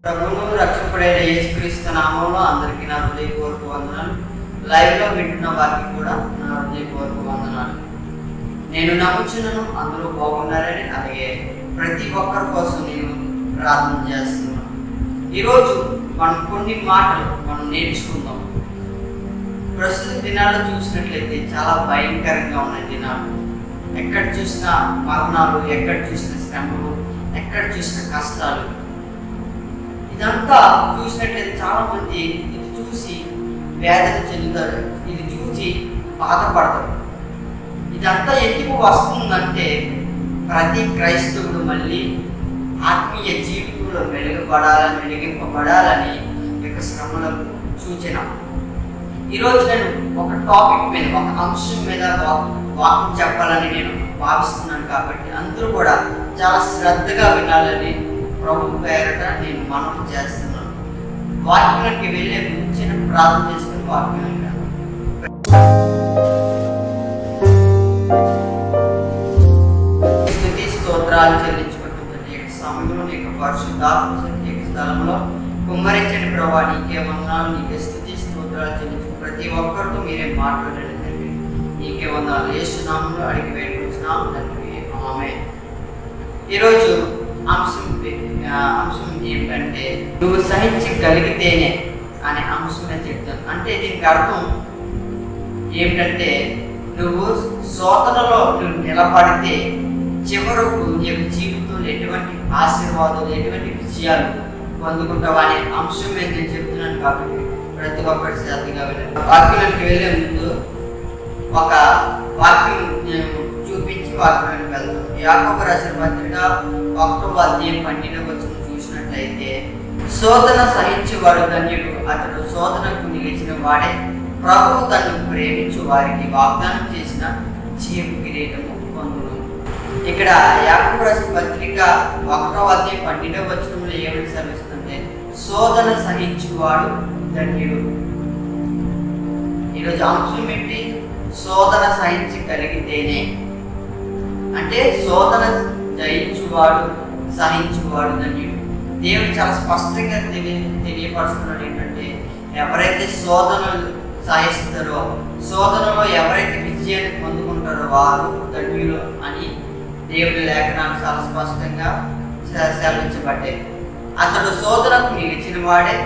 ప్రభువును రక్షకుడైన యేసుక్రీస్తు నామంలో అందరికీ నా హృదయపూర్వక వందనాలు. లైవ్లో వింటున్న వారికి కూడా నా హృదయపూర్వక వందనాలు. నేను నమ్ముచున్నాను అందరూ బాగున్నారని, అలాగే ప్రతి ఒక్కరి కోసం నేను ప్రార్థన చేస్తున్నాను. ఈరోజు మనం కొన్ని మాటలు నేర్చుకుందాం. ప్రస్తుత దినాల్లో చూసినట్లయితే చాలా భయంకరంగా ఉన్నాయి దినాలు. ఎక్కడ చూసినా మరణాలు, ఎక్కడ చూసిన శ్రమలు, ఎక్కడ చూసిన కష్టాలు. ఇదంతా చూసినట్లయితే చాలా మంది ఇది చూసి వేదన చెందుతారు, ఇది చూసి బాధపడతారు. ఇదంతా ఎందుకు వస్తుందంటే ప్రతి క్రైస్తవుడు మళ్ళీ ఆత్మీయ జీవితంలో వెలిగింపబడాలని యొక్క శ్రమలకు సూచన. ఈరోజు నేను ఒక టాపిక్ మీద, ఒక అంశం మీద వాక్యం చెప్పాలని నేను భావిస్తున్నాను. కాబట్టి అందరూ కూడా చాలా శ్రద్ధగా వినాలని ప్రభు పేరట నేను మనవి చేస్తున్నాను. వాక్యానికి వెళ్ళే ముందు చిన్న ప్రార్థన చేసుకుని వాక్యం వింటాను. స్తుతి స్తోత్రాలు చెల్లించుకుంటుంది సమయంలో నీకు పరిశుద్ధాత్మ సత్య స్థలంలో కుమ్మరించని ప్రభా, నీకే వందనాలు, నీకే స్తుతి స్తోత్రాలు చెల్లించు. ప్రతి ఒక్కరితో మీరే మాట్లాడండి తండ్రి. నీకే వందనాలు. యేసు నామములో అడిగి వేడుకుంటున్నాం తండ్రి, ఆమేన్. ఈరోజు అంశం ఏంటంటే నువ్వు సహించగలిగితేనే అనే అంశం నేను చెప్తాను. అంటే దీనికి అర్థం ఏమిటంటే నువ్వు శోధనలో నిలబడితే చివరకు నీ యొక్క జీవితంలో ఎటువంటి ఆశీర్వాదాలు, ఎటువంటి విజయాలు పొందుకుంటావు అనే అంశం మీద నేను చెప్తున్నాను. కాబట్టి ప్రతి ఒక్కటి శ్రద్ధగా వెళ్ళాను. వాక్యానికి వెళ్ళే ముందు ఒక వాక్యం నేను చూపించి వాక్యానికి వెళ్తాను. యాకోబు రాసిన పత్రిక 1వ అధ్యాయం 12వ వచనం చూసినట్లయితే, శోధన సహించేవాడు ధన్యుడు, అతడు శోధనకు నిలిచిన వాడే, ప్రభువు తనను ప్రేమించు వారికి వాగ్దానం చేసిన జీవ కిరీటము పొందును. ఇక్కడ యాకోబు రాసిన పత్రిక 1వ అధ్యాయం 12వ వచనంలో ఏమని సెలవిస్తుందంటే, శోధన సహించువాడు ధన్యుడు. ఈరోజు అంశం ఏంటి? శోధన సహించగలిగితేనే. అంటే శోధన జయించువాడు, సహించువాడు ధన్యుడు. దేవుడు చాలా స్పష్టంగా తెలియపరుస్తున్నాడు ఏంటంటే, ఎవరైతే శోధనలు సహిస్తారో, శోధనలో ఎవరైతే విజయాన్ని పొందుకుంటారో వారు ధన్యులు అని దేవుడి లేఖనాలు చాలా స్పష్టంగా సెలవించబడ్డాయి. అతడు శోధనకు నిలిచిన వాడే,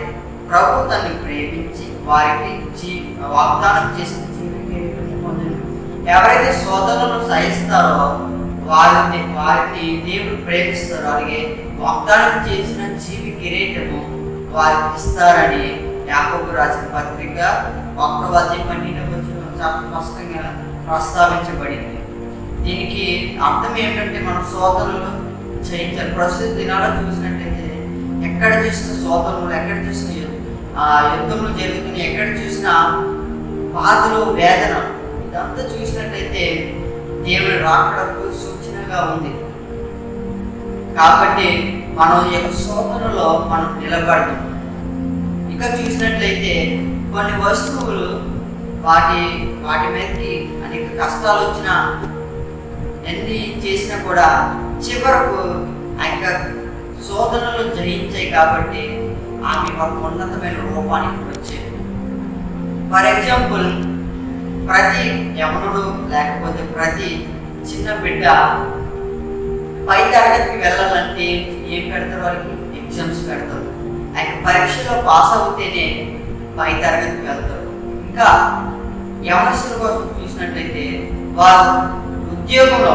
ప్రభు తనని ప్రేమించి వారికి వాగ్దానం చేసిన జీవితాన్ని పొందిన. ఎవరైతే శోధనలు సహిస్తారో వారిని దేవుడు ప్రేమిస్తారు, అలాగే వాగ్దానం చేసిన జీవి కిరీటము వారికి ఇస్తారని యాకోబు రాసిన పత్రిక 1వ అధ్యాయం 12వ వచనం చాలా స్పష్టంగా ప్రస్తావించబడింది. దీనికి అర్థం ఏంటంటే మనం శోధనలు జయించాలి. ప్రస్తుత దినాల్లో చూసినట్టయితే ఎక్కడ చూసిన శోధనలు, ఎక్కడ చూసిన యుద్ధములు జరుగుతున్నాయి, ఎక్కడ చూసిన బాధలు, వేదన, ఇదంతా చూసినట్లయితే దేవుని రాకడకు సూచనగా ఉంది. కాబట్టి మనం ఈ యొక్క శోధనలో మనం నిలబడతాం. ఇంకా చూసినట్లయితే కొన్ని వస్తువులు వాటి మీదకి అనేక కష్టాలు వచ్చినా, ఎన్ని చేసినా కూడా చివరకు ఆ యొక్క శోధనలు జయించాయి. కాబట్టి ఆమె ఒక ఉన్నతమైన రూపానికి వచ్చేది. ఫర్ ఎగ్జాంపుల్, ప్రతి యవనుడు లేకపోతే ప్రతి చిన్న బిడ్డ పై తరగతికి వెళ్ళాలంటే ఏం పెడతారు? వాళ్ళకి ఎగ్జామ్స్ పెడతారు. ఆయన పరీక్షలో పాస్ అవుతేనే పై తరగతికి వెళ్తారు. ఇంకా యవనస్తుల కోసం చూసినట్లయితే వారు ఉద్యోగంలో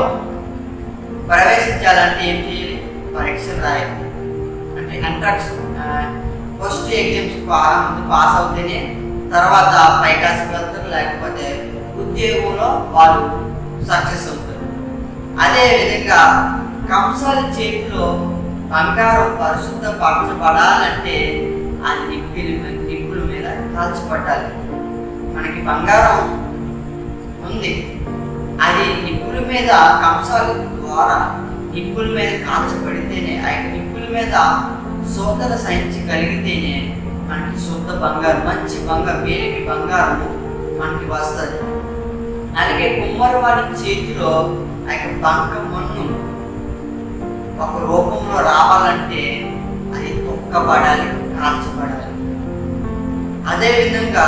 ప్రవేశించాలంటే ఏం చేయాలి? పరీక్షలు రాయాలి. అంటే ఎంట్రన్స్ ఫస్ట్ ఎగ్జామ్స్ పాస్ అవుతేనే తర్వాత పై క్లాస్కి వెళ్తారు, లేకపోతే ఉద్యోగంలో వాళ్ళు సక్సెస్ అవుతారు. అదేవిధంగా కంసాల చేతిలో బంగారం పరిశుద్ధపరచబడాలంటే అది నిప్పుల మీద కాల్చబడాలి. మనకి బంగారం ఉంది, అది నిప్పుల మీద కంసాల ద్వారా నిప్పుల మీద కాల్చబడితేనే, ఆ నిప్పుల మీద శోధన సహించగలిగితేనే మనకి శుద్ధ బంగారం, మంచి బంగారం, వేలికి బంగారము మనకి వస్తుంది. అలాగే కుమ్మరివాడి చేతిలో ఆ యొక్క బంక మన్ను ఒక రూపంలో రావాలంటే అది తొక్కబడాలి, కాల్చబడాలి. అదేవిధంగా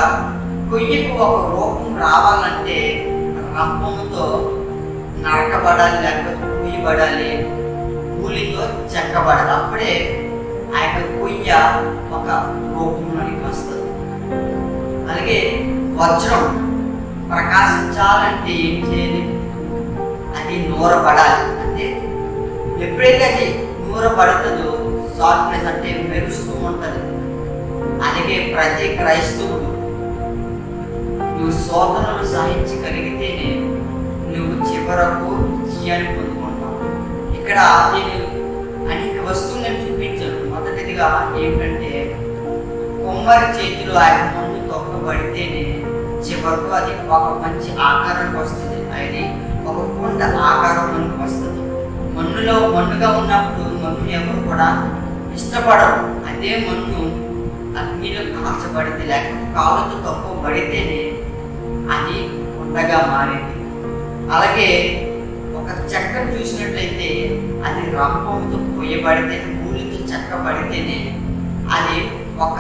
కొయ్యకు ఒక రూపం రావాలంటే రంపముతో నరకబడాలి, లేకపోతే కొయ్యబడాలి, కూలితో చెక్కబడాలి. అప్పుడే ఆ యొక్క కొయ్య ఒక రూపంలోనికి వస్తుంది. అలాగే వజ్రం ప్రకాశించాలంటే ఏం చేయాలి? అది నూరబడాలి. అంటే ఎప్పుడైతే అది నూరబడుతుందో షార్ప్నెస్ అంటే మెరుస్తూ ఉంటుంది. అలాగే ప్రతి క్రైస్తవుడు నువ్వు శోధనలు సహించగలిగితేనే నువ్వు చివరకు విజయాన్ని పొందుకుంటావు. ఇక్కడ నేను అనేక వస్తువులను చూపించాను. మొదటిదిగా ఏమిటంటే కొమ్మరి చేతిలో ఆయన ముందు తొక్కబడితేనే చివరకు అది ఒక మంచి ఆకారానికి వస్తుంది. అది ఒక కొండ ఆకారంలోకి వస్తుంది. మన్నుగా ఉన్నప్పుడు మన్నుని ఎవరు కూడా ఇష్టపడరు. అదే మన్ను అగ్నిలో కాల్చబడితే, లేకపోతే కాళ్ళతో తొక్కబడితేనే అది కొండగా మారింది. అలాగే ఒక చెక్కను చూసినట్లయితే అది రంపంతో కొయ్యబడితే, కూలితో చెక్కబడితేనే అది ఒక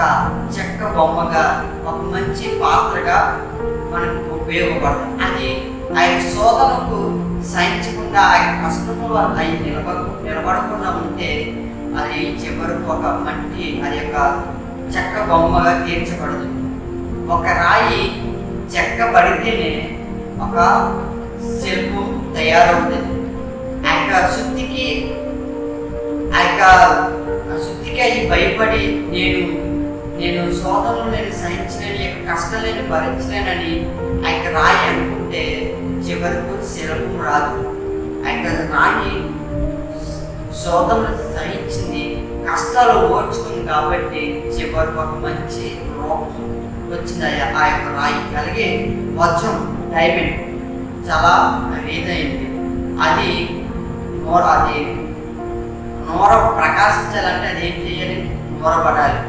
చెక్క బొమ్మగా, ఒక మంచి పాత్రగా మనకు ఉపయోగపడుతుంది. అది ఆయన శోధనకు సహించకుండా, ఆయన కష్టంలో అవి నిలబడకుండా ఉంటే అది చివరకు ఒక మట్టి, అది యొక్క చెక్క బొమ్మగా తీర్చబడదు. ఒక రాయి చెక్కబడితేనే ఒక శిల్పం తయారవుతుంది. ఆ యొక్క శుద్ధికి అవి భయపడి నేను శోధనలు నేను సహించలేని, కష్టం నేను భరించలేనని ఆ యొక్క రాయి అనుకుంటే చివరకు శిల్పం రాదు. ఆ యొక్క రాయి శోధనలు సహించింది, కష్టాలు ఓర్చుకుంది కాబట్టి చివరికి ఒక మంచి రూపం వచ్చింది ఆ యొక్క రాయికి. అలాగే వజ్రం, డైమండ్ చాలా ఖరీదైంది. అది నూర ప్రకాశించాలంటే అది ఏం చేయాలి? నూరబడాలి.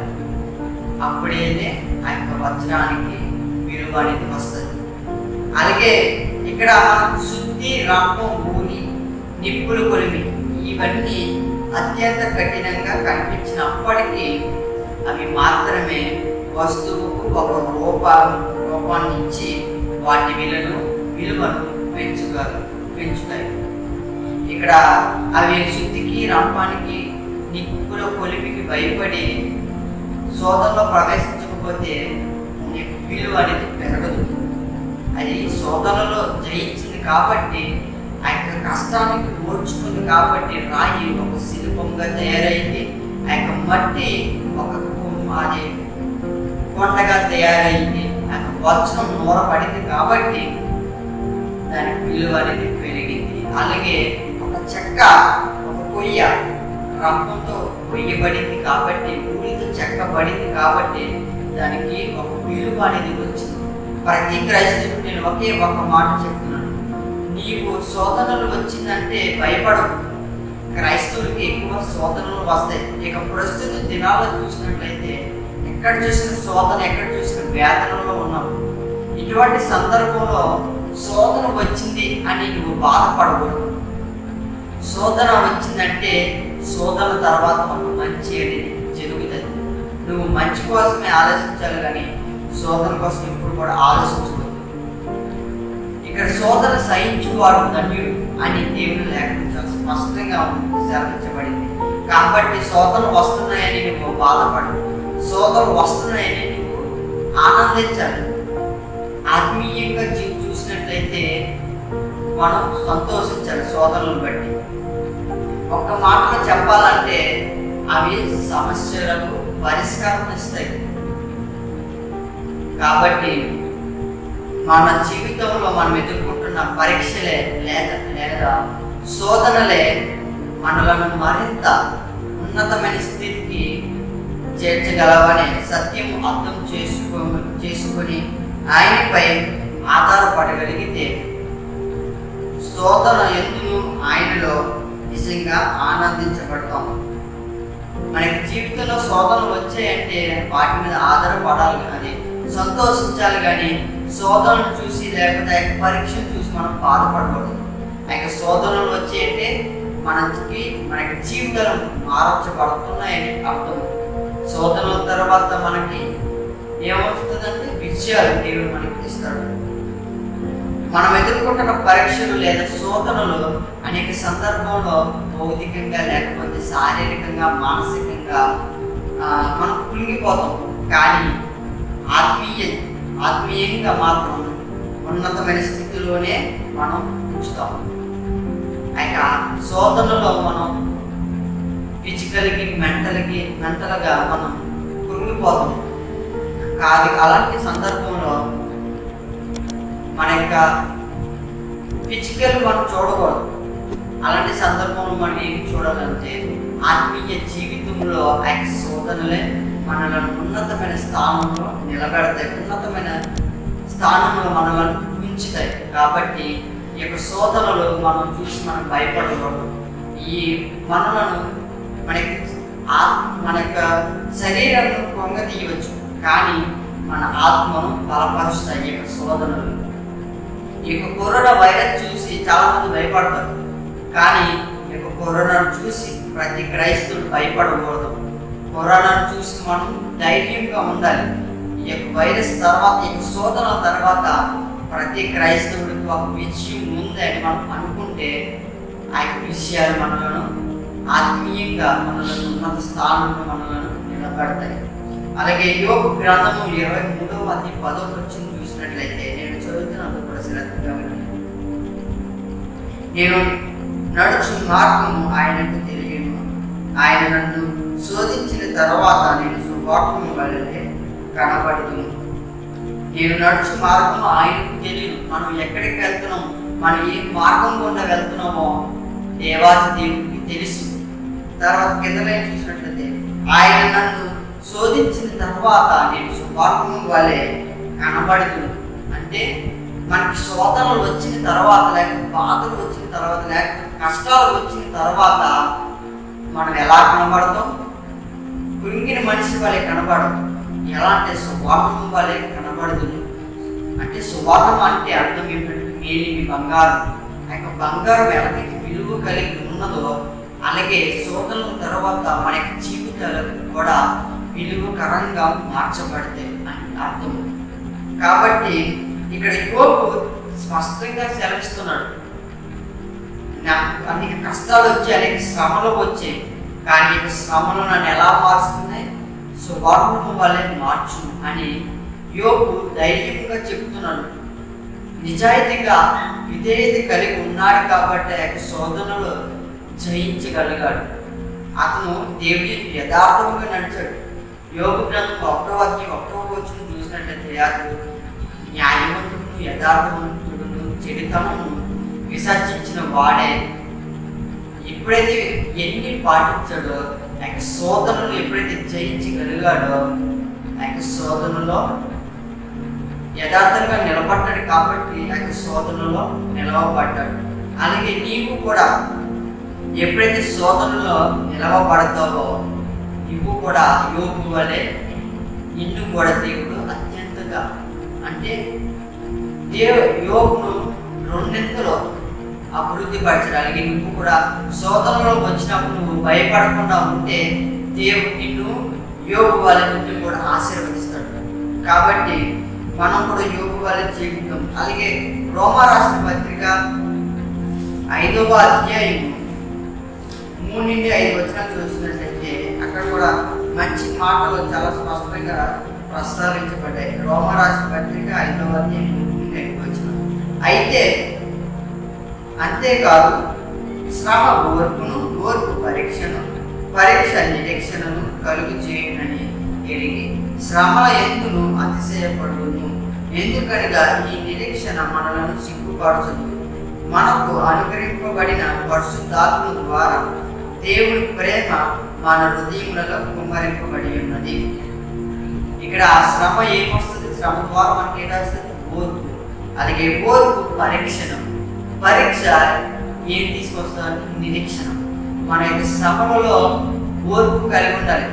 అప్పుడైతే ఆ యొక్క వజ్రానికి విలువ అనేది వస్తుంది. అలాగే ఇక్కడ శుద్ధి, రంపం, భూమి, నిప్పులు, కొలిమి ఇవన్నీ అత్యంత కఠినంగా కనిపించినప్పటికీ అవి మాత్రమే వస్తువుకు ఒక రూపాన్ని ఇచ్చి వాటి విలువను పెంచుతాయి. ఇక్కడ అవి శుద్ధికి, రంపానికి, నిప్పుల కొలిమికి భయపడి శోధనలో ప్రవేశించకపోతే నీకు విలువ అనేది పెరగదు. అది శోధనలో జయించింది కాబట్టి, ఆ యొక్క కష్టానికి ఓర్చుకుంది కాబట్టి రాయి ఒక శిల్పంగా తయారైంది. ఆ యొక్క మట్టి ఒక అది కొండగా తయారైంది. ఆ యొక్క వజ్రం నూరబడింది కాబట్టి దానికి విలువ అనేది పెరిగింది. అలాగే ఒక చెక్క, ఒక కొయ్య రంపంతో కొయ్యబడింది కాబట్టి, పూలితో చెక్కబడింది కాబట్టి దానికి ఒక విలువ అనేది వచ్చింది. ప్రతి క్రైస్తవుడు నేను ఒకే ఒక మాట చెప్తున్నాను, నీవు శోధనలు వచ్చిందంటే భయపడవు. క్రైస్తవులకి ఎక్కువ శోధనలు వస్తాయి. ఇక ప్రస్తుత దినాల్లో చూసినట్లయితే ఎక్కడ చూసిన శోధన, ఎక్కడ చూసిన వేదనలో ఉన్నావు. ఇటువంటి సందర్భంలో శోధన వచ్చింది అని నువ్వు బాధపడకూడదు. శోధన వచ్చిందంటే శోధన తర్వాత ఒక మంచి అనేది జరుగుతుంది. నువ్వు మంచి కోసమే ఆలోచించాలి కానీ శోధన కోసం ఎప్పుడు కూడా ఆలోచించకూడదు. ఇక్కడ శోధన సహించువాడు ధన్యుడు అని దేవుని లేఖనం చాలా స్పష్టంగా సెలవించబడింది. కాబట్టి శోధన వస్తున్నాయని నువ్వు బాధపడు, శోధన వస్తున్నాయని నువ్వు ఆనందించాలి. ఆత్మీయంగా చూసినట్లయితే మనం సంతోషించాలి. శోధనలను బట్టి ఒక్క మాటలో చెప్పాలంటే అవి సమస్యలకు పరిష్కారం ఇస్తాయి. కాబట్టి మన జీవితంలో మనం ఎదుర్కొంటున్న పరీక్షలే లేదా శోధనలే మనలను మరింత ఉన్నతమైన స్థితికి చేర్చగలవనే సత్యం అర్థం చేసుకొని ఆయనపై ఆధారపడగలిగితే శోధన ఎందును ఆయనలో నిజంగా ఆనందించబడతాం. మనకి జీవితంలో శోధనలు వచ్చాయంటే వాటి మీద ఆధారపడాలి, అది సంతోషించాలి. కానీ శోధనలు చూసి లేకపోతే పరీక్షను చూసి మనం బాధపడకూడదు. శోధనలు వచ్చాయంటే మనకి జీవితాలు మార్చబడుతున్నాయని అర్థం. శోధనల తర్వాత మనకి ఏమవుతుందంటే విజయాలు దేవుడు మనకి ఇస్తాడు. మనం ఎదుర్కొంటున్న పరీక్షలు లేదా శోధనలు అనేక సందర్భంలో భౌతికంగా లేకపోతే శారీరకంగా మానసికంగా మనం కృంగిపోతాం. కానీ ఆత్మీయంగా మాత్రం ఉన్నతమైన స్థితిలోనే మనం ఉంచుతాం. అయితే శోధనలో మనం మెంటల్గా మనం కృంగిపోతాం. కాదు, అలాంటి సందర్భంలో మన యొక్క ఫిజికల్ మనం చూడకూడదు. అలాంటి సందర్భంలో మనం ఏం చూడాలంటే ఆత్మీయ జీవితంలో ఆ యొక్క శోధనలే మనలను ఉన్నతమైన స్థానంలో నిలబెడతాయి, ఉన్నతమైన స్థానంలో మనలను ఉంచుతాయి. కాబట్టి ఈ యొక్క శోధనలు మనం చూసి మనం భయపడకూడదు. ఈ మనలను మన యొక్క శరీరంను పొంగతీయవచ్చు, కానీ మన ఆత్మను బలపరుస్తాయి ఈ యొక్క శోధనలు. ఈ యొక్క కరోనా వైరస్ చూసి చాలా మంది భయపడతారు, కానీ ఈ యొక్క కరోనాను చూసి ప్రతి క్రైస్తవుడు భయపడకూడదు. కరోనాను చూసి మనం ధైర్యంగా ఉండాలి. ఈ యొక్క వైరస్ తర్వాత, ఈ యొక్క శోధన తర్వాత ప్రతి క్రైస్తవుడికి ఒక విజయం ఉంది అని మనం అనుకుంటే ఆ యొక్క విషయాలు మనలను ఆత్మీయంగా మనలను ఉన్నత స్థానంలో మనలను నిలబడతాయి. అలాగే యోబు గ్రంథము 23:10 చూసినట్లయితే, నేను చదువుతున్నది కూడా శ్రద్ధగా వినండి. నేను నడుచు మార్గము ఆయనకు తెలియను, ఆయన నన్ను శోధించిన తర్వాత నేను సువార్తము వలె కనబడుతును. నేను నడుచు మార్గము ఆయనకు తెలియదు. మనం ఎక్కడికి వెళ్తున్నాం, మనం ఏ మార్గం గుండా వెళ్తున్నామో దేవాది దేవుడికి తెలుసు. తర్వాత కింద లైన్ చూసినట్లయితే, ఆయన నన్ను శోధించిన తర్వాత నేను సువార్తము వలె కనబడుతును. అంటే మనకి శోధనలు వచ్చిన తర్వాత, లేకపోతే బాధలు వచ్చిన తర్వాత, లేకపోతే కష్టాలు వచ్చిన తర్వాత మనం ఎలా కనబడతాం? కృంగిన మనిషి వలె కనబడదు. ఎలా అంటే సువర్ణం వలె కనబడదు. అంటే సువర్ణం అంటే అర్థం ఏంటంటే మేలిమి బంగారం. ఆ యొక్క బంగారం ఎలాగైతే విలువ కలిగి ఉన్నదో, అలాగే శోధనల తర్వాత మన యొక్క జీవితాలకు కూడా విలువకరంగా మార్చబడతాయి అని అర్థం. కాబట్టి ఇక్కడ యోబు స్పష్టంగా సెలవిస్తున్నాడు, నాకు అనేక కష్టాలు వచ్చాయి, అనేక శ్రమలు వచ్చాయి, కానీ శ్రమలు నన్ను ఎలా మారుస్తున్నాయి? సువర్ణము వలె మార్చు అని యోబు ధైర్యంగా చెప్తున్నాడు. నిజాయితీగా విధేయత కలిగి ఉన్నాడు కాబట్టి ఆ శోధనలు జయించగలిగాడు. అతను దేవుడి యథార్థంగా నడిచాడు. యోబు గ్రంథం 1:1 చూసినట్లయితే, అతను న్యాయవంతుడును యథార్థవంతుడును చెడుతనము విసర్జించిన వాడే. ఎప్పుడైతే ఎన్ని పాటించాడో, ఆ యొక్క శోధనలు ఎప్పుడైతే జయించగలిగాడో, ఆ యొక్క శోధనలో యథార్థంగా నిలబడ్డాడు కాబట్టి ఆ యొక్క శోధనలో నిలవబడ్డాడు. అలాగే నీవు కూడా ఎప్పుడైతే శోధనలో నిలవబడతావో, నువ్వు కూడా యోబు వలె నిన్ను కూడా దేవుడు అత్యంతగా, అంటే యోబును రెండింతలో అభివృద్ధి పరచడానికి, నువ్వు కూడా శోధనలో వచ్చినప్పుడు నువ్వు భయపడకుండా ఉంటే దేవుడు నిన్ను యోబు వలె నిన్ను కూడా ఆశీర్వదిస్తాడు. కాబట్టి మనం కూడా యోబు వలె జీవితం. అలాగే రోమా రాసిన పత్రిక 5వ అధ్యాయం 3-5 చూసినట్లయితే, అక్కడ కూడా మంచి మాటలు చాలా స్పష్టంగా ప్రస్తావించబడ్డాయి. రోమా రాసిన పత్రిక 5వ అధ్యాయం 3-5 అయితే అంతేకాదు శ్రమ ఓర్పును, ఓర్పు పరీక్షను, పరీక్ష నిరీక్షణను కలుగు చేయునని ఎరిగి శ్రమల ఎందును అతిశయపడును. ఎందుకనగా ఈ నిరీక్షణ మనలను సిగ్గుపరచదు, మనకు అనుగ్రహింపబడిన పరిశుద్ధాత్మ ద్వారా దేవుని ప్రేమ మన హృదయములలో కుమ్మరింపబడి ఉన్నది. ఇక్కడ ఆ శ్రమ ఏమొస్తుంది? శ్రమ ద్వారా మనకి ఏమొస్తుంది? ఓర్పు. అలాగే ఓర్పు పరీక్షను, పరీక్ష ఏం తీసుకొస్తారు? నిరీక్షణ. మన యొక్క శ్రమలలో ఓర్పు కలిగి ఉండాలి.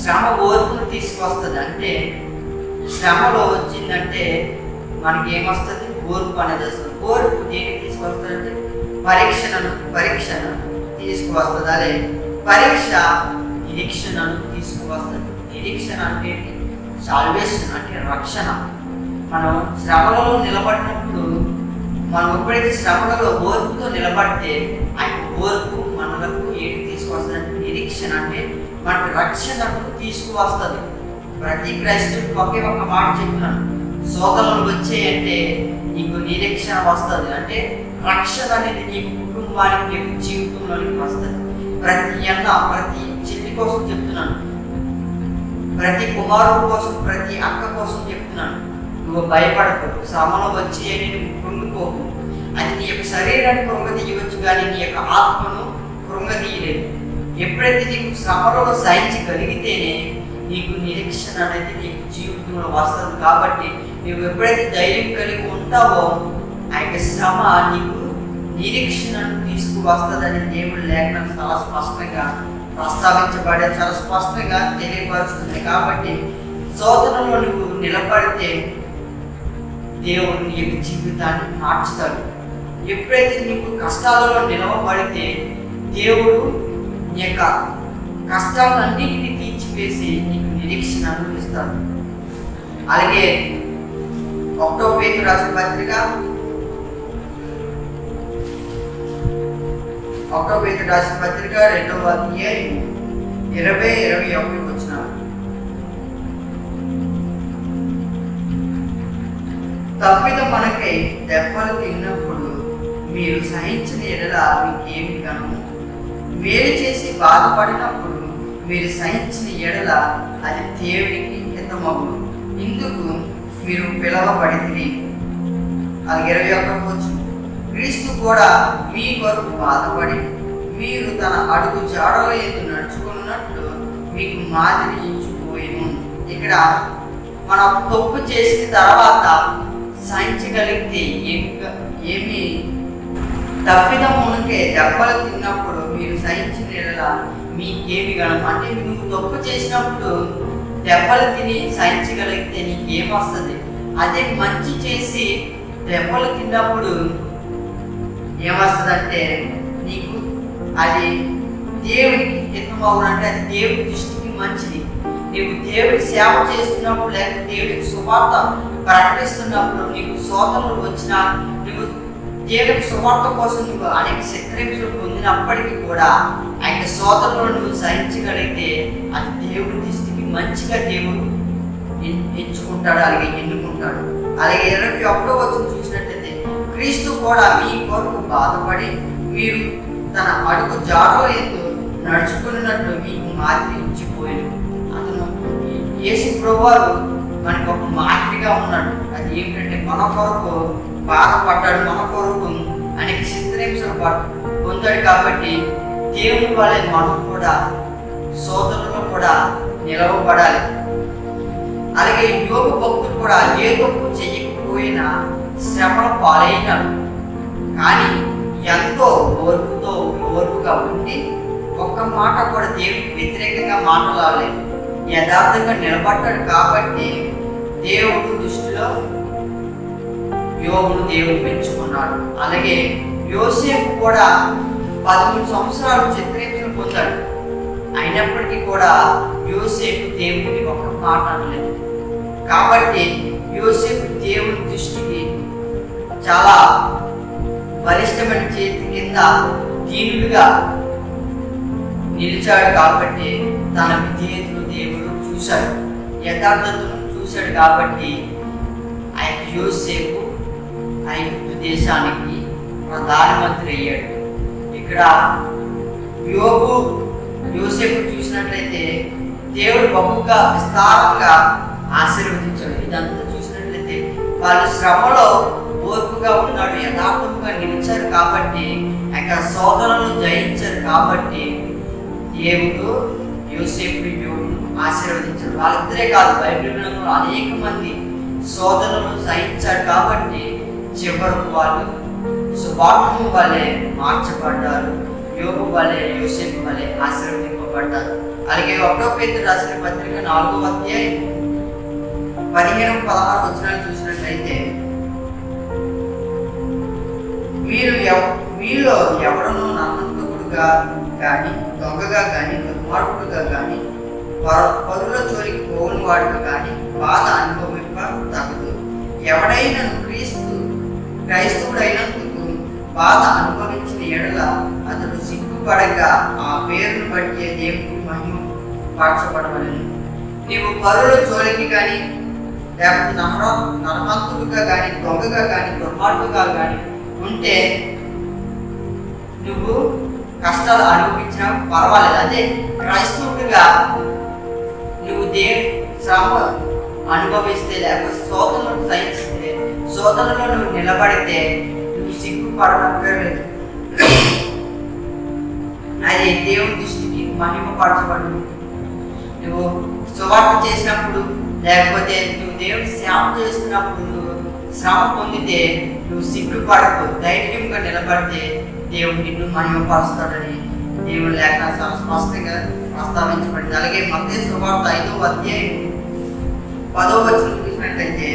శ్రమ ఓర్పును తీసుకొస్తుంది. అంటే శ్రమలో వచ్చిందంటే మనకి ఏమొస్తుంది? ఓర్పు అనేది వస్తుంది. ఓర్పు దేనికి తీసుకొస్తుందంటే పరీక్షను తీసుకువస్తుంది. అదే పరీక్ష నిరీక్షణను తీసుకువస్తుంది. నిరీక్షణ అంటే సాల్వేషన్, అంటే రక్షణ. మనం శ్రమలలో నిలబడినప్పుడు, మనం ఎప్పుడైతే శ్రమలలో ఓర్పుతో నిలబడితే ఆయన ఓర్పు మనలకు ఏంటి తీసుకొస్తుంది అంటే నిరీక్షణ, అంటే మనకు రక్షణను తీసుకువస్తుంది. ప్రతి క్రైస్తవుడికి ఒకే ఒక్క మాట చెప్తున్నాను, శోధనలు వచ్చాయంటే నీకు నిరీక్షణ వస్తుంది, అంటే రక్షణ అనేది నీకు కుటుంబానికి, నీకు జీవితంలోనికి వస్తుంది. ప్రతి అన్న, ప్రతి చెల్లి కోసం చెప్తున్నాను, ప్రతి కుమారుడు కోసం, ప్రతి అక్క కోసం చెప్తున్నాను. నువ్వు భయపడకు, శ్రమలు వచ్చాయని నువ్వు కృంగిపోకు. అది నీ యొక్క శరీరాన్ని కృంగతీయవచ్చు కానీ నీ యొక్క ఆత్మను కృంగతీయలేదు. ఎప్పుడైతే నీకు శ్రమలలో సహించగలిగితేనే నీకు నిరీక్షణ అనేది నీకు జీవితంలో వస్తుంది. కాబట్టి నువ్వు ఎప్పుడైతే ధైర్యం కలిగి ఉంటావో ఆ యొక్క శ్రమ నీకు నిరీక్షణను తీసుకువస్తుందని దేవుడి లేఖనం చాలా స్పష్టంగా ప్రస్తావించబడే, చాలా స్పష్టంగా తెలియపరుస్తుంది. కాబట్టి శోధనలో నువ్వు నిలబడితే దేవుడు నీ యొక్క జీవితాన్ని మార్చుతాడు. ఎప్పుడైతే నీకు కష్టాలలో నిలవబడితే దేవుడు నీ యొక్క కష్టాలన్నింటినీ తీర్చివేసి నీకు నిరీక్షణ అనుభవిస్తాడు. అలాగే 1 పేతురు రాసిన పత్రిక 2వ అధ్యాయం 20-21 వచనాలు. తప్పిదం మనకై దెబ్బలు తిన్నప్పుడు మీరు సహించిన ఎడల మీకేమి గణము, మేలు చేసి బాధపడినప్పుడు మీరు సహించిన ఎడల అది దేవునికి హితమగును, ఇందుకు మీరు పిలవబడితిరి. అలాగే 21 వచనం, క్రీస్తు కూడా మీ కొరకు బాధపడి మీరు తన అడుగు జాడల యందు నడుచుకున్నట్లు మీకు మాదిరి ఇచ్చిపోయేను. ఇక్కడ మనం తప్పు చేసిన తర్వాత సహించగలిగితే ఏమి తప్పిదం ఉనికే దెబ్బలు తిన్నప్పుడు మీరు సహించిన ఎడల మీకేమి గణం, అంటే నువ్వు తప్పు చేసినప్పుడు దెబ్బలు తిని సహించగలిగితే నీకేమొస్తుంది. అదే మంచి చేసి దెబ్బలు తిన్నప్పుడు ఏమొస్తుందంటే నీకు అది దేవునికి హితమవునంటే అది దేవుడి దృష్టికి మంచిది. నీవు దేవుడి సేవ చేస్తున్నప్పుడు, లేక దేవుడికి సువార్త ప్రకటిస్తున్నప్పుడు నీకు శోధనలు వచ్చినా, నువ్వు దేవుడి సువార్త కోసం నువ్వు అనేక శక్తింపులు పొందినప్పటికీ కూడా ఆ యొక్క శోధనలు నువ్వు సహించగలిగితే అది దేవుడి దృష్టికి మంచిగా దేవుడు ఎంచుకుంటాడు, అలాగే ఎన్నుకుంటాడు. అలాగే 21వ వచనం చూసినట్లయితే క్రీస్తు కూడా మీ కొరకు బాధపడి మీరు తన అడుగు జాడల యందు నడుచుకున్నట్లు మీకు మాదిరి ఇచ్చిపోయాడు. అతను యేసు ప్రభువారు మనకు ఒక మాదిరిగా ఉన్నాడు. అది ఏమిటంటే మన కొరకు బాధపడ్డాడు, మన కొరకు అనేక చిత్రహింసలు పొందాడు. కాబట్టి దేవుని వలె మనం కూడా శోధనలో కూడా నిలవబడాలి. అలాగే యోగు భక్తులు కూడా ఏ తప్పు చెయ్యకపోయినా శ్రమల పాలైనాడు, కానీ ఎంతో ఓర్పుగా ఉండి ఒక్క మాట కూడా దేవుడికి వ్యతిరేకంగా మాట్లాడలేదు, యథార్థంగా నిలబడ్డాడు. కాబట్టి దేవుడు దృష్టిలో యోగును దేవుడు పెంచుకున్నాడు. అలాగే యోసేపు కూడా 13 సంవత్సరాలు చిత్రహింసలు పొందాడు. అయినప్పటికీ కూడా యోసేపు దేవుడికి ఒక మాట అనలేదు. కాబట్టి యోసేపు దేవుని దృష్టికి చాలా బలిష్టమైన చేతి కింద దీనుడుగా నిలిచాడు. కాబట్టి తన విధేయతను దేవుడు చూశాడు, యథార్థతను చూశాడు. కాబట్టి ఆయన యోసేపు ఐగుప్తు దేశానికి ప్రధానమంత్రి అయ్యాడు. ఇక్కడ యోసేపు చూసినట్లయితే దేవుడు బహుగా విస్తారంగా ఆశీర్వదించాడు. ఇదంతా చూసినట్లయితే వాళ్ళు శ్రమలో ఓర్పుగా ఉన్నాడు, యథార్థంగా నిలిచారు. కాబట్టి ఆ శోధనలను జయించారు. కాబట్టి దేవుడు యోసేపుని ఆశీర్వదించాడు. వాళ్ళిద్దరే కాదు, బైబిల్ గ్రంథంలో అనేక మంది శోధనలను సహించారు. కాబట్టి చివరకు వాళ్ళు సుబాహము వలె మార్చబడ్డారు, యోబు వలె, యోసేపు వలె ఆశీర్వదింపబడ్డారు. అలాగే 1 పేతురు రాసిన పత్రిక 4వ అధ్యాయం 15-16 వచనాలు చూసినట్లయితే మీలో ఎవడనూ నమ్మకముడుగా కానీ దొంగగా కానీ దుర్మార్గుడుగా కానీ పరుల జోలికి పోని వాడుగా కానీ బాధ అనుభవింప తగదు. ఎవడైనా క్రైస్తవుడైనందుకు బాధ అనుభవించిన ఎడల అతడు సిగ్గుపడగా ఆ పేరును బట్టి దేవునికి మహిమ పరచబడవలెను. నీవు పరుల జోలికి కానీ లేకపోతే నరమంతుడుగా కానీ దొంగగా కానీ దుర్మార్గుగా కానీ ఉంటే నువ్వు కష్టాలు అనుభవించినా పర్వాలేదు. అదే క్రైస్తవుడిగా నువ్వు శ్రమ అనుభవిస్తే లేకపోతే శోధనలను సహిస్తే శోధనలో నువ్వు నిలబడితే నువ్వు సిగ్గుపడలేదు. అది దేవుని దృష్టికి మహిమపరచబడు. నువ్వు సువార్త చేసినప్పుడు లేకపోతే నువ్వు దేవుని సేవ చేస్తున్నప్పుడు నువ్వు శ్రమ పొందితే నువ్వు సిగ్గుపడకు, ధైర్యంగా నిలబడితే దేవుడు నిన్ను మహిమపరుస్తాడని దేవుని లేఖన చాలా స్పష్టంగా ప్రస్తావించబడింది. అలాగే మత్తయి సువార్త 5వ అధ్యాయం 10వ వచనం చూసినట్లయితే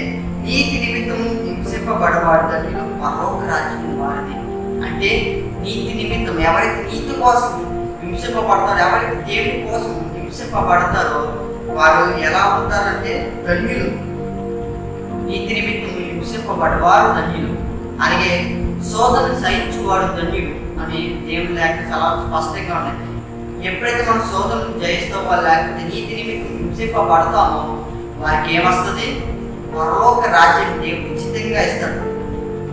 నీతి నిమిత్తం హింసింపబడవాడు ధన్యులు పరలోక రాజ్యం వారిది. అంటే నీతి నిమిత్తం ఎవరైతే నీతి కోసం హింసింపబడతారో, ఎవరైతే దేవుని కోసం హింసింపబడతారో వారు ఎలా ఉంటారంటే ధన్యులు. నీతి నిమిత్తం హింసింపబడవారు ధన్యులు. అలాగే శోధన సహించువాడు ధన్యుడు అని దేవుని లేఖ చాలా స్పష్టంగా ఉన్నాయి. ఎప్పుడైతే మనం శోధనను జయిస్తామో లేకపోతే నీతి నిమిత్తం హింసింపబడతామో వారికి ఏమొస్తుంది? పరలోక రాజ్యం దేవుడు ఉచితంగా ఇస్తాడు.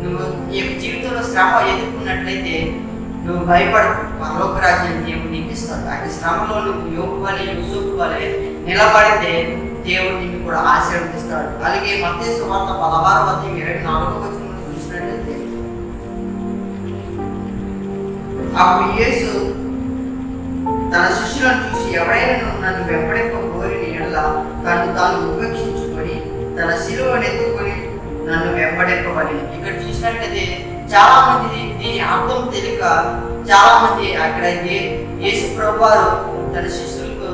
నువ్వు ఈ యొక్క జీవితంలో శ్రమ ఎదుర్కొన్నట్లయితే నువ్వు భయపడకు, పరలోక రాజ్యం దేవుడు నీకు ఇస్తాడు. ఆ శ్రమలో నువ్వు యోగు వలె యూసుఫు వలె నిలబడితే దేవుడు నిన్ను కూడా ఆశీర్వదిస్తాడు. అలాగే మత్తయి సువార్త 16వ అధ్యాయం 24వ వచనంలో చూసినట్లయితే అప్పుడు యేసు తన శిష్యులను చూసి ఎవరైనా నన్ను వెంబడింప కోరిన ఎడల తాను ఉపేక్షించుకొని తన శిలువను ఎత్తుకొని నన్ను వెంబడింపబడింది. ఇక్కడ చూసినట్లయితే చాలా మంది దీని అర్థం తెలియక చాలా మంది అక్కడ యేసు ప్రభువారు తన శిష్యులకు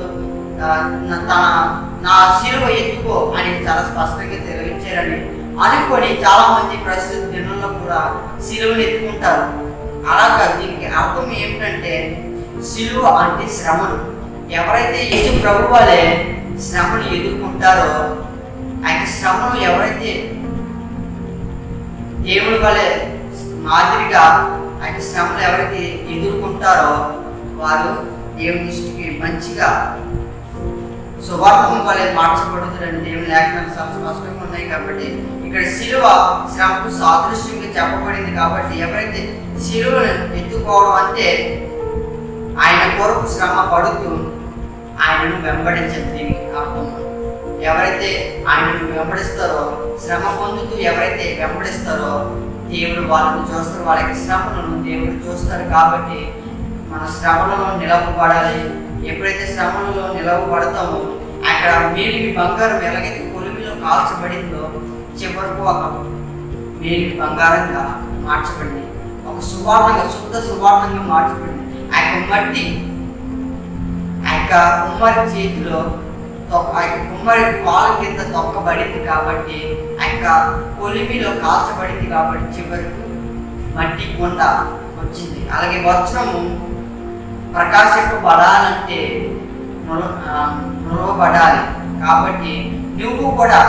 నా శిలువ ఎత్తుకో అని చాలా స్పష్టంగా తెలియజేయారని అనుకొని చాలా మంది ప్రస్తుత దినంలో కూడా శిలువను ఎత్తుకుంటారు. అలాగా దీనికి అర్థం ఏమిటంటే శిలువ అంటే శ్రమలు. ఎవరైతే యేసు ప్రభువాలే శ్రమను ఎదుర్కొంటారో ఆయన శ్రమను ఎవరైతే దేవుడి వలె మాదిరిగా ఆయన శ్రమలు ఎవరైతే ఎదుర్కొంటారో వారు దేవుని దృష్టికి మంచిగా సువార్తం వలె మార్చబడుతుందని దేవుని లేఖనాలు చాలా స్పష్టంగా ఉన్నాయి. కాబట్టి ఇక్కడ శిలువ శ్రమకు సాదృశ్యంగా చెప్పబడింది. కాబట్టి ఎవరైతే శిలువను ఎత్తుకోవడం అంటే ఆయన కొరకు శ్రమ పడుతూ ఆయనను వెంబడించదు. దీనికి అర్థం ఎవరైతే ఆయనను వెంబడిస్తారో, శ్రమ పొందుతూ ఎవరైతే వెంబడిస్తారో దేవుడు వాళ్ళని చూస్తారు, వాళ్ళకి శ్రమలను దేవుడు చూస్తారు. కాబట్టి మన శ్రమలలో నిలవబడాలి. ఎప్పుడైతే శ్రమలలో నిలవబడతామో అక్కడ మేలిమి బంగారం ఎలాగైతే కొలిమిలో కాల్చబడిందో చివరకు ఒక మేలిమి బంగారంగా మార్చబడింది, ఒక సువార్తంగా శుద్ధ సువార్తంగా మార్చబడింది. ఆ యొక్క మట్టి ఆ యొక్క కుమ్మరి చేతిలో ఆ యొక్క కుమ్మరి కాలు కింద తొక్కబడింది. కాబట్టి ఆ యొక్క కొలిమిలో కాల్చబడింది. కాబట్టి చివరకు మట్టి కొండ వచ్చింది. అలాగే వజ్రము ప్రకాశింపబడాలంటే నురవబడాలి. కాబట్టి నువ్వు కూడా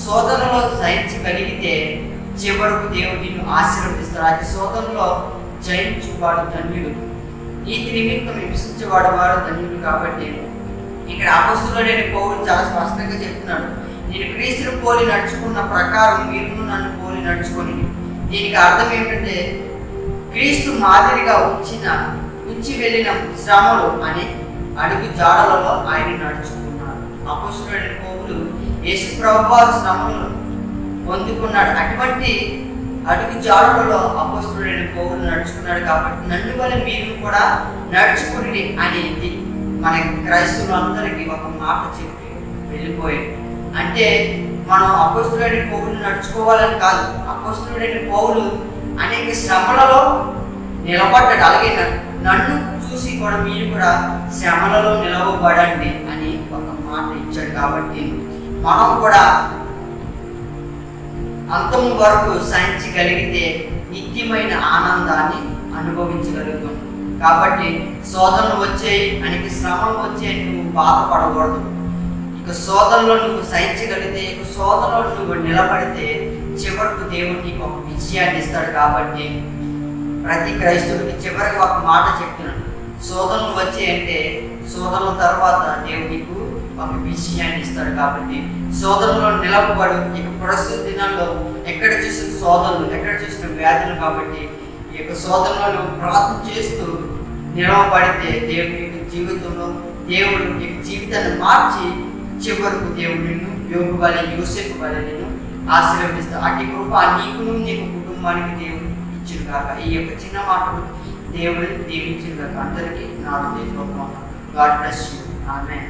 శోధనలో సహించగలిగితే చివరకు దేవుడు నిన్ను ఆశీర్వదిస్తాడు. అది శోధనలో జయించువాడు ధన్యుడు, నీతి నిమిత్తం హింసించేవాడు ధన్యుడు. కాబట్టి ఇక్కడ అపొస్తలుడైన పౌలు చాలా స్పష్టంగా చెప్తున్నాడు, నేను క్రీస్తును పోలి నడుచుకున్న ప్రకారం మీరు నన్ను పోలి నడుచుకొని. దీనికి అర్థం ఏంటంటే క్రీస్తు మాదిరిగా ఉంచి వెళ్ళిన శ్రమలు అని అడుగు జాడలలో ఆయన నడుచుకున్నాడు. అపొస్తలుడైన పౌలు యేసు ప్రభువారు శ్రమలను పొందుకున్నాడు. అటువంటి అడుగు జాడలలో అపొస్తలుడైన పౌలు నడుచుకున్నాడు. కాబట్టి నన్ను వల్ల మీరు కూడా నడుచుకుని అనేది మన క్రైస్తవులందరికీ ఒక మాట చెప్పి వెళ్ళిపోయాడు. అంటే మనం అపొస్తలుడైన పౌలు నడుచుకోవాలని కాదు, అపొస్తలుడైన పౌలు అనేక శ్రమలలో నిలబడ్డాడు. అలాగే నన్ను చూసి కూడా మీరు కూడా శ్రమలలో నిలవబడండి అని ఒక మాట ఇచ్చాడు. కాబట్టి మనం కూడా అంతం వరకు సహించగలిగితే నిత్యమైన ఆనందాన్ని అనుభవించగలుగుతాం. కాబట్టి శోధనలు వచ్చాయి, అనేక శ్రమలు వచ్చాయి, నువ్వు బాధపడకూడదు. ఇక శోధనలో నువ్వు సహించగలిగితే, ఇక శోధనలో నువ్వు నిలబడితే చివరకు దేవుడు నీకు ఒక విజయాన్ని ఇస్తాడు. కాబట్టి ప్రతి క్రైస్తవుడికి చివరికి ఒక మాట చెప్తున్నాను, శోధనలు వచ్చాయంటే శోధనల తర్వాత దేవుడు నీకు ఒక విజయాన్ని ఇస్తాడు. కాబట్టి శోధనలో నిలబడు. ఇక ప్రస్తుత దినాల్లో ఎక్కడ చూసిన శోధనలు, ఎక్కడ చూసిన వ్యాధులు. కాబట్టి ఈ యొక్క శోధనలో ప్రార్థన చేస్తూ నిలవబడితే దేవుడు నీకు జీవితంలో, దేవుడు నీకు జీవితాన్ని మార్చి చివరకు దేవుడు నిన్ను యోగు వలె, యోసేపు వలె నిన్ను ఆశీర్వదిస్తాడు. అట్టి కృప నీకును నీకు కుటుంబానికి దేవుడు ఇచ్చిన కాక. ఈ యొక్క చిన్న మాటలు దేవుడు దీవించిన కాక. అందరికీ నా హృదయపూర్వక గాడ్ బ్లెస్ యు. ఆమేన్.